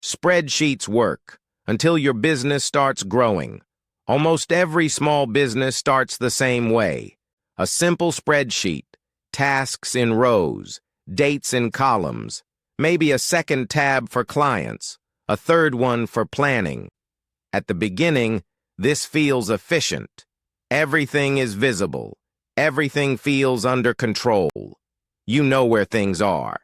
Spreadsheets work until your business starts growing. Almost every small business starts the same way. A simple spreadsheet, tasks in rows, dates in columns, maybe a second tab for clients, a third one for planning. At the beginning, this feels efficient. Everything is visible. Everything feels under control. You know where things are.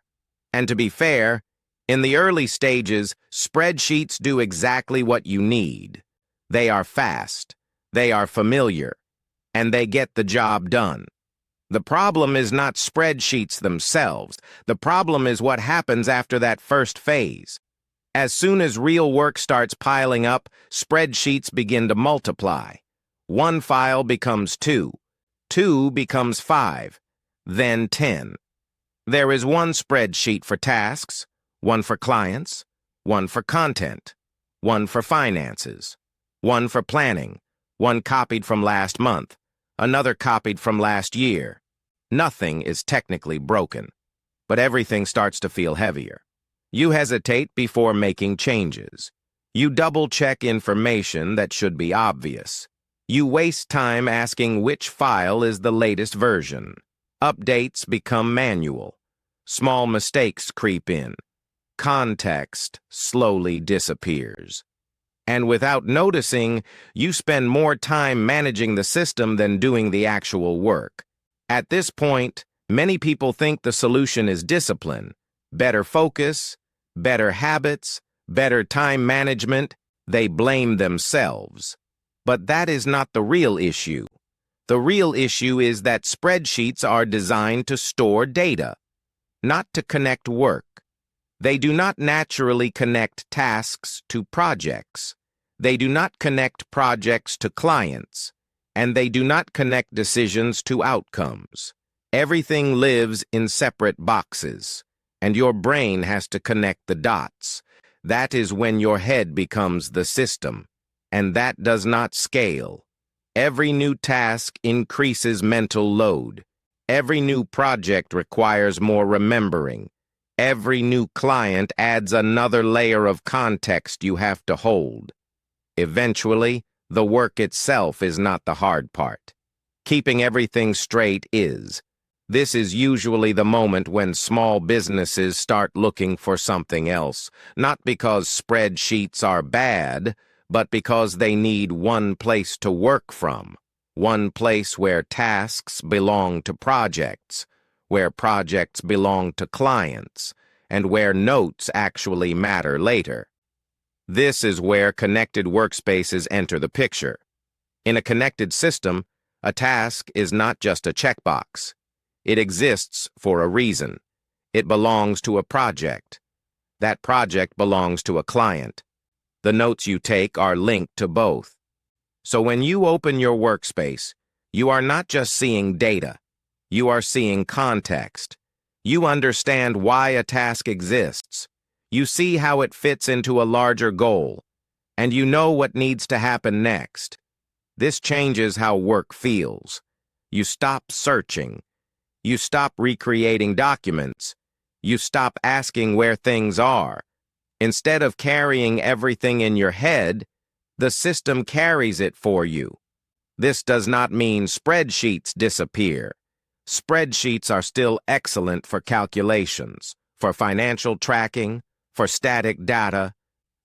And to be fair, in the early stages, spreadsheets do exactly what you need. They are fast, they are familiar, and they get the job done. The problem is not spreadsheets themselves. The problem is what happens after that first phase. As soon as real work starts piling up, spreadsheets begin to multiply. One file becomes 2, 2 becomes 5, then 10. There is one spreadsheet for tasks, one for clients, one for content, one for finances, one for planning, one copied from last month, another copied from last year. Nothing is technically broken, but everything starts to feel heavier. You hesitate before making changes. You double-check information that should be obvious. You waste time asking which file is the latest version. Updates become manual. Small mistakes creep in. Context slowly disappears. And without noticing, you spend more time managing the system than doing the actual work. At this point, many people think the solution is discipline, better focus, better habits, better time management. They blame themselves. But that is not the real issue. The real issue is that spreadsheets are designed to store data, not to connect work. They do not naturally connect tasks to projects. They do not connect projects to clients. And they do not connect decisions to outcomes. Everything lives in separate boxes, and your brain has to connect the dots. That is when your head becomes the system, and that does not scale. Every new task increases mental load. Every new project requires more remembering. Every new client adds another layer of context you have to hold. Eventually, the work itself is not the hard part. Keeping everything straight is. This is usually the moment when small businesses start looking for something else, not because spreadsheets are bad, but because they need one place to work from, one place where tasks belong to projects, where projects belong to clients, and where notes actually matter later. This is where connected workspaces enter the picture. In a connected system, a task is not just a checkbox. It exists for a reason. It belongs to a project. That project belongs to a client. The notes you take are linked to both. So when you open your workspace, you are not just seeing data. You are seeing context. You understand why a task exists. You see how it fits into a larger goal, and you know what needs to happen next. This changes how work feels. You stop searching. You stop recreating documents. You stop asking where things are. Instead of carrying everything in your head, the system carries it for you. This does not mean spreadsheets disappear. Spreadsheets are still excellent for calculations, for financial tracking, for static data.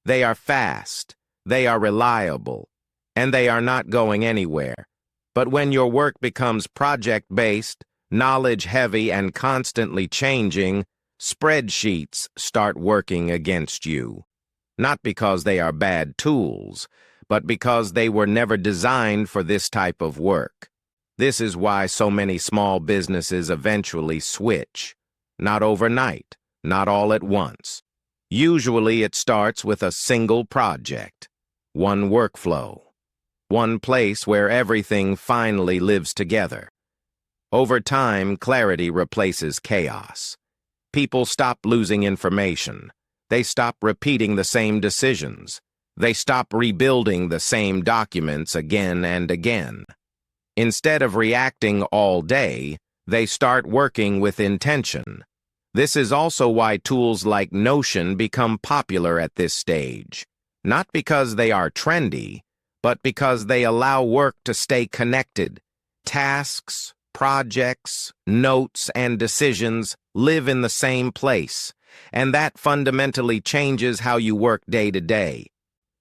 They are fast, they are reliable, and they are not going anywhere. But when your work becomes project-based, knowledge-heavy, and constantly changing, spreadsheets start working against you. Not because they are bad tools, but because they were never designed for this type of work. This is why so many small businesses eventually switch. Not overnight, not all at once. Usually it starts with a single project, one workflow, one place where everything finally lives together. Over time, clarity replaces chaos. People stop losing information. They stop repeating the same decisions. They stop rebuilding the same documents again and again. Instead of reacting all day, they start working with intention. This is also why tools like Notion become popular at this stage. Not because they are trendy, but because they allow work to stay connected. Tasks, projects, notes, and decisions live in the same place, and that fundamentally changes how you work day to day.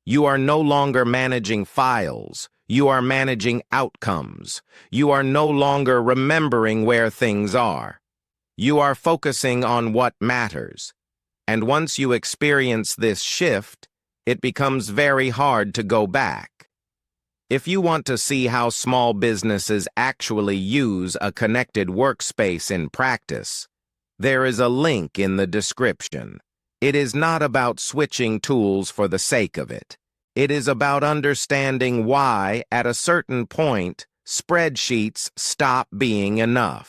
You are no longer managing files. You are managing outcomes. You are no longer remembering where things are. You are focusing on what matters. And once you experience this shift, it becomes very hard to go back. If you want to see how small businesses actually use a connected workspace in practice, there is a link in the description. It is not about switching tools for the sake of it. It is about understanding why, at a certain point, spreadsheets stop being enough.